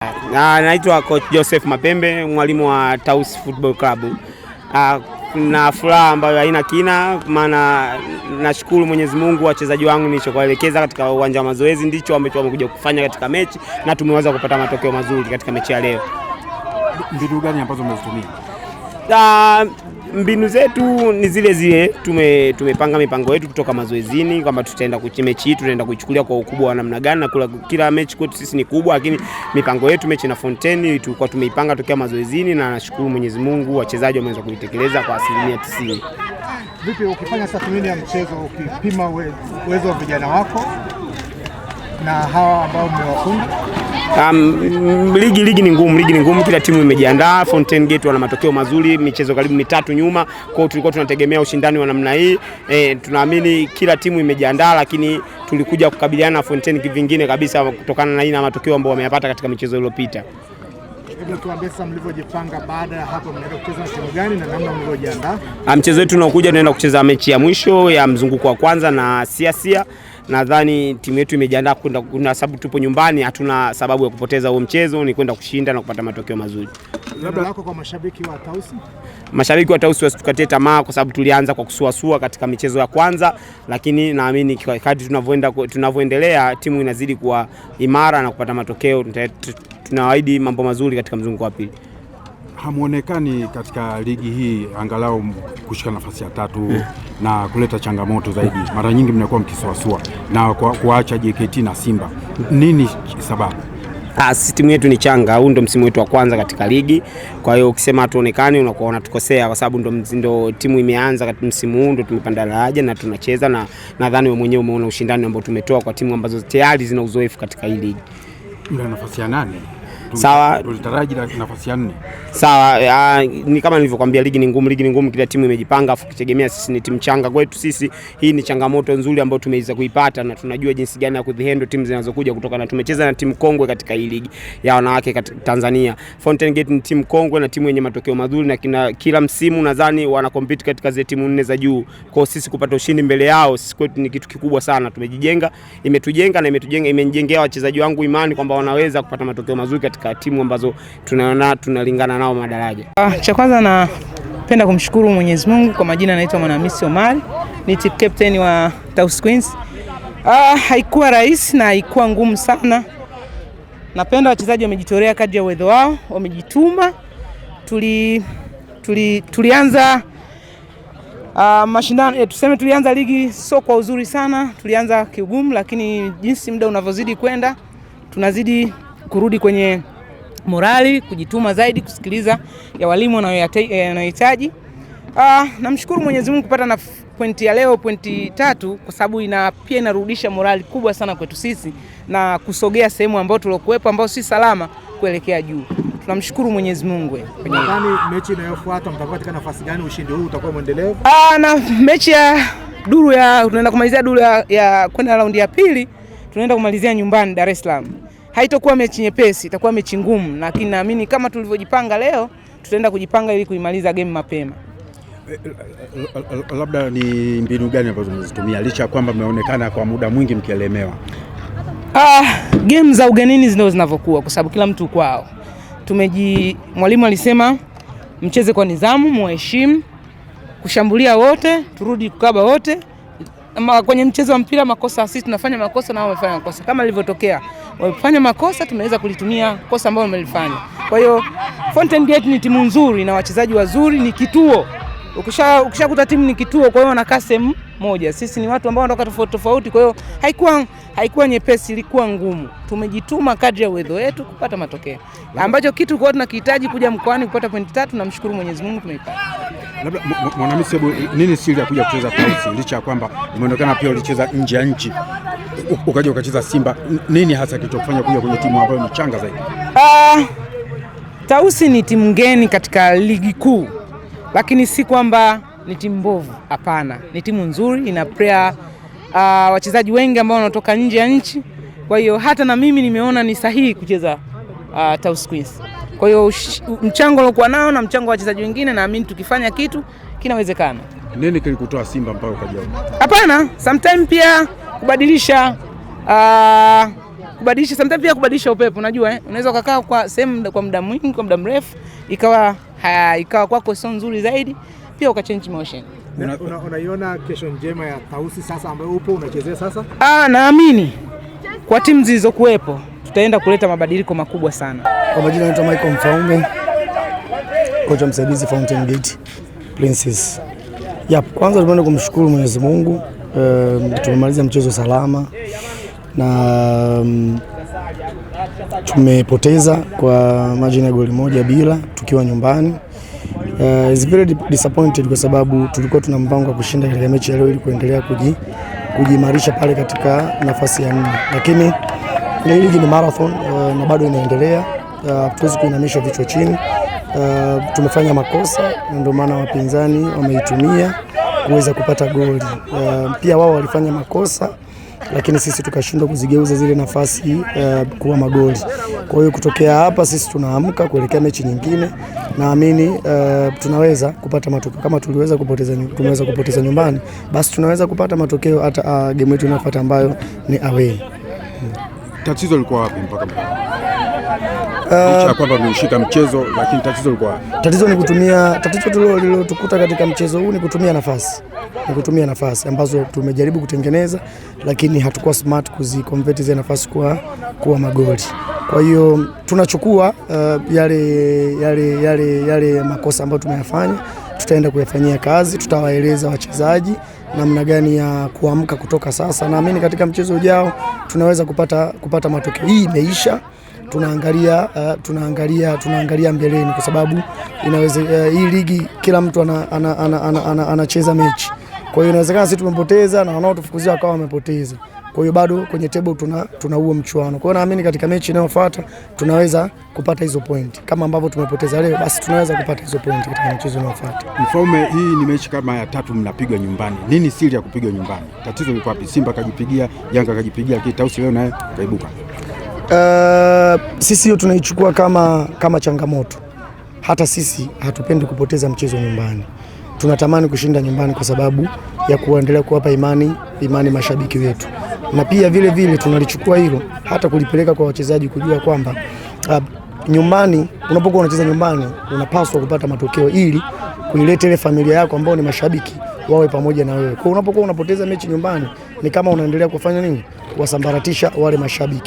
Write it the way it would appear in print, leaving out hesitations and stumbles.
Naitwa Coach Joseph Mapembe, mwalimu wa Tausi Football Club. Na furaha ambayo haina kina, maana nashukuru Mwenyezi Mungu wachezaji wangu nilichokuelekeza katika uwanja wa mazoezi ndicho ambacho wamekuja kufanya katika mechi na tumeweza kupata matokeo mazuri katika mechi ya leo. Mbinu gani ambazo umezitumia? Mbinu zetu ni zile zile, tumepanga mipango yetu kutoka mazoezini kwamba tutaenda mechi hii tutaenda kuichukulia kwa ukubwa wa namna gani, na kila mechi kwetu sisi ni kubwa, lakini mipango yetu mechi na Fontaine tulikuwa tumeipanga tokea mazoezini na nashukuru Mwenyezi Mungu wachezaji wameweza kuitekeleza kwa 90%. Vipi ukifanya tathmini ya mchezo, ukipima uwezo wa vijana wako na hawa ambao mmewafunga? Ligi ni ngumu, kila timu imejiandaa. Fontaine Gate wana matokeo mazuri, michezo karibu mitatu nyuma, kwa hiyo tulikuwa tunategemea ushindani wa namna hii. Tunaamini kila timu imejiandaa, lakini tulikuja kukabiliana na Fontaine kivingine kabisa kutokana na aina matokeo ambayo wameyapata katika michezo iliyopita. Hebu tuambie sasa mlivyojipanga baada ya hapo, mnaenda kucheza na timu gani na namna mlivyojiandaa? Mchezo wetu unaokuja tunaenda kucheza mechi ya mwisho ya mzunguko wa kwanza na Sia. Nadhani timu yetu imejiandaa kwenda, sababu tupo nyumbani, hatuna sababu ya kupoteza huo mchezo, ni kwenda kushinda na kupata matokeo mazuri. Labda lako kwa mashabiki wa Tausi? Mashabiki wa Tausi wasitukatie tamaa, kwa sababu tulianza kwa kusuasua katika michezo ya kwanza, lakini naamini kadri tunavyoendelea timu inazidi kuwa imara na kupata matokeo. Tunawaahidi mambo mazuri katika mzunguko wa pili. Hamuonekani katika ligi hii angalau kushika nafasi ya tatu na kuleta changamoto zaidi. Mara nyingi mnakuwa mkisuasua na kuacha JKT na Simba. Nini sababu? Sisi timu yetu ni changa, huu ndo msimu wetu wa kwanza katika ligi. Kwa hiyo ukisema hatuonekani unakuwa unatukosea, kwa sababu ndo timu imeanza katika msimu huu, ndo tumepanda daraja na tunacheza, na nadhani wewe mwenyewe umeona ushindani ambao tumetoa kwa timu ambazo tayari zina uzoefu katika hii ligi. Mna nafasi ya 8. Sawa, tulitaraji nafasi ya 4. Sawa, ni kama nilivyokuambia, ligi ni ngumu, kila timu imejipanga, afu kitegemea sisi ni timu changa. Kwetu sisi hii ni changamoto nzuri ambayo tumeweza kuipata na tunajua jinsi gani ya kuzihandle timu zinazokuja kutoka, na tumecheza na timu kongwe katika hii ligi ya wanawake katika Tanzania. Fountain Gate ni timu kongwe na timu yenye matokeo mazuri, na kila msimu nadhani wana compete katika zile timu 4 za juu. Kwa sisi kupata ushindi mbele yao sisi kwetu ni kitu kikubwa sana. Imetujenga imenijengea wachezaji wangu imani kwamba wanaweza kupata matokeo mazuri katika timu ambazo tunaona tunalingana nao madaraja. Cha kwanza napenda kumshukuru Mwenyezi Mungu. Kwa majina naitwa Mwanamisi Omari, ni team captain wa Tausi Queens. Haikuwa rahisi na haikuwa ngumu sana. Napenda wachezaji wamejitolea kadri ya uwezo wao, wamejituma. Tulianza mashindano, tuseme tulianza ligi sio kwa uzuri sana, tulianza kiugumu, lakini jinsi muda unavyozidi kwenda tunazidi kurudi kwenye morali, kujituma zaidi, kusikiliza ya walimu wanayohitaji. Namshukuru Mwenyezi Mungu kupata na pointi ya leo, pointi 3, kwa sababu pia inarudisha morali kubwa sana kwetu sisi na kusogea sehemu ambayo tulokuepo ambao si salama kuelekea juu. Tunamshukuru Mwenyezi Mungu. Nadhani mechi inayofuata mtakuwa katika nafasi gani? Ushindi huu utakuwa muendelevu? Na mechi ya tunaenda kumalizia duru ya kwenda raundi ya pili, tunaenda kumalizia nyumbani Dar es Salaam. Haitakuwa mechi nyepesi, itakuwa mechi ngumu, lakini naamini kama tulivyojipanga leo tutaenda kujipanga ili kuimaliza game mapema. Labda ni mbinu gani ambazo mnazitumia licha kwamba mmeonekana kwa muda mwingi mkielemewa? Game za ugenini ndio zinavyokuwa, kwa sababu kila mtu kwao. Mwalimu alisema mcheze kwa nidhamu, muheshimu, kushambulia wote, turudi kukaba wote. Kwenye mchezo wa mpira makosa, sisi tunafanya makosa na wao wamefanya makosa. Kama ilivyotokea, wamefanya makosa, tumeweza kulitumia kosa ambalo wamelifanya. Kwa hiyo Fountain Gate ni timu nzuri na wachezaji wazuri, ni kituo. Ukishakuta timu ni kituo, kwa hiyo wanakaa sehemu moja. Sisi ni watu ambao wanatoka tofauti, kwa hiyo haikuwa nyepesi, ilikuwa ngumu. Tumejituma kadri ya uwezo wetu kupata matokeo. Ambacho kitu kwa tunakihitaji kuja mkoani kupata pointi 3, namshukuru Mwenyezi Mungu tumeipata. Labda Mwanamisi, nini siri ya kuja kucheza Tausi licha ya kwamba umeonekana pia ulicheza nje ya nchi ukaja ukacheza Simba? Nini hasa kilichokufanya kuja kwenye timu ambayo ni changa zaidi? Tausi ni timu ngeni katika ligi kuu, lakini si kwamba ni timu mbovu, hapana. Ni timu nzuri, ina player wachezaji wengi ambao wanatoka nje ya nchi. Kwa hiyo hata na mimi nimeona ni sahihi kucheza Tausi Queens. Kwa hiyo mchango uliokuwa nao na mchango wa wachezaji wengine, naamini tukifanya kitu kinawezekana. Nini kilikutoa Simba mpaka ukaja? Hapana, sometimes pia kubadilisha kubadilisha, sometimes pia kubadilisha upepo, unajua unaweza ukakaa kwa sehemu kwa muda mwingi, kwa muda mrefu, ikawa kwako sio nzuri zaidi, pia ukachange motion. Unaiona kesho njema ya Tausi sasa ambayo upo unachezea sasa? Naamini kwa timu zilizokuwepo tutaenda kuleta mabadiliko makubwa sana. Kwa majina naitwa Michael Mfaume, kocha msaidizi Fountain Gate Princess. Kwanza tunapenda kumshukuru Mwenyezi Mungu, tumemaliza mchezo salama na tumepoteza kwa margin ya goli 1-0 tukiwa nyumbani. Is very disappointed kwa sababu tulikuwa tuna mpango wa kushinda katika mechi ya leo ili kuendelea kujiimarisha pale katika nafasi ya 4. Lakini ligi ni marathon na bado inaendelea. Tuwezi kuinamisha vichwa chini. Tumefanya makosa ndio maana wapinzani wameitumia kuweza kupata goli. Pia wao walifanya makosa lakini sisi tukashindwa kuzigeuza zile nafasi kuwa magoli. Kwa hiyo kutokea hapa sisi tunaamka kuelekea mechi nyingine. Naamini tunaweza kupata matokeo kama tumeweza kupoteza nyumbani, basi tunaweza kupata matokeo hata game yetu inayofuata ambayo ni away. Tatizo liko wapi mpaka licha kwamba tumeshika mchezo, lakini tatizo liko wapi? Tatizo lilotukuta katika mchezo huu ni kutumia nafasi ambazo tumejaribu kutengeneza, lakini hatukuwa smart kuziconvert zile nafasi kuwa magoli. Kwa hiyo tunachukua yale makosa ambayo tumeyafanya, tutaenda kuyafanyia kazi, tutawaeleza wachezaji namna gani ya kuamka kutoka sasa. Naamini katika mchezo ujao tunaweza kupata matokeo. Hii imeisha. Tunaangalia mbeleni kwa sababu inaweza hii ligi kila mtu anacheza mechi. Kwa hiyo inawezekana sisi tumepoteza na wanaotufukuzia wakawa wamepoteza. Kwa hiyo bado kwenye table tuna huo mchuano. Kwa hiyo naamini katika mechi inayofuata tunaweza kupata hizo point. Kama ambavyo tumepoteza leo, basi tunaweza kupata hizo point katika mchezo unaofuata. Mfaume, hii ni mechi kama ya 3 mnapiga nyumbani. Nini siri ya kupiga nyumbani? Tatizo liko wapi? Simba kajipigia, Yanga kajipigia, Tausi leo naye kaibuka. Sisi hiyo tunaichukua kama changamoto. Hata sisi hatupendi kupoteza mchezo nyumbani. Tunatamani kushinda nyumbani kwa sababu ya kuendelea kuwapa imani mashabiki wetu. Na pia vile tunalichukua hilo hata kulipeleka kwa wachezaji kujua kwamba nyumbani, unapokuwa unacheza nyumbani unapaswa kupata matokeo ili kuileta ile familia yako ambao ni mashabiki wawe pamoja na wewe. Kwa unapokuwa unapoteza mechi nyumbani ni kama unaendelea kufanya nini? Kuwasambaratisha wale mashabiki.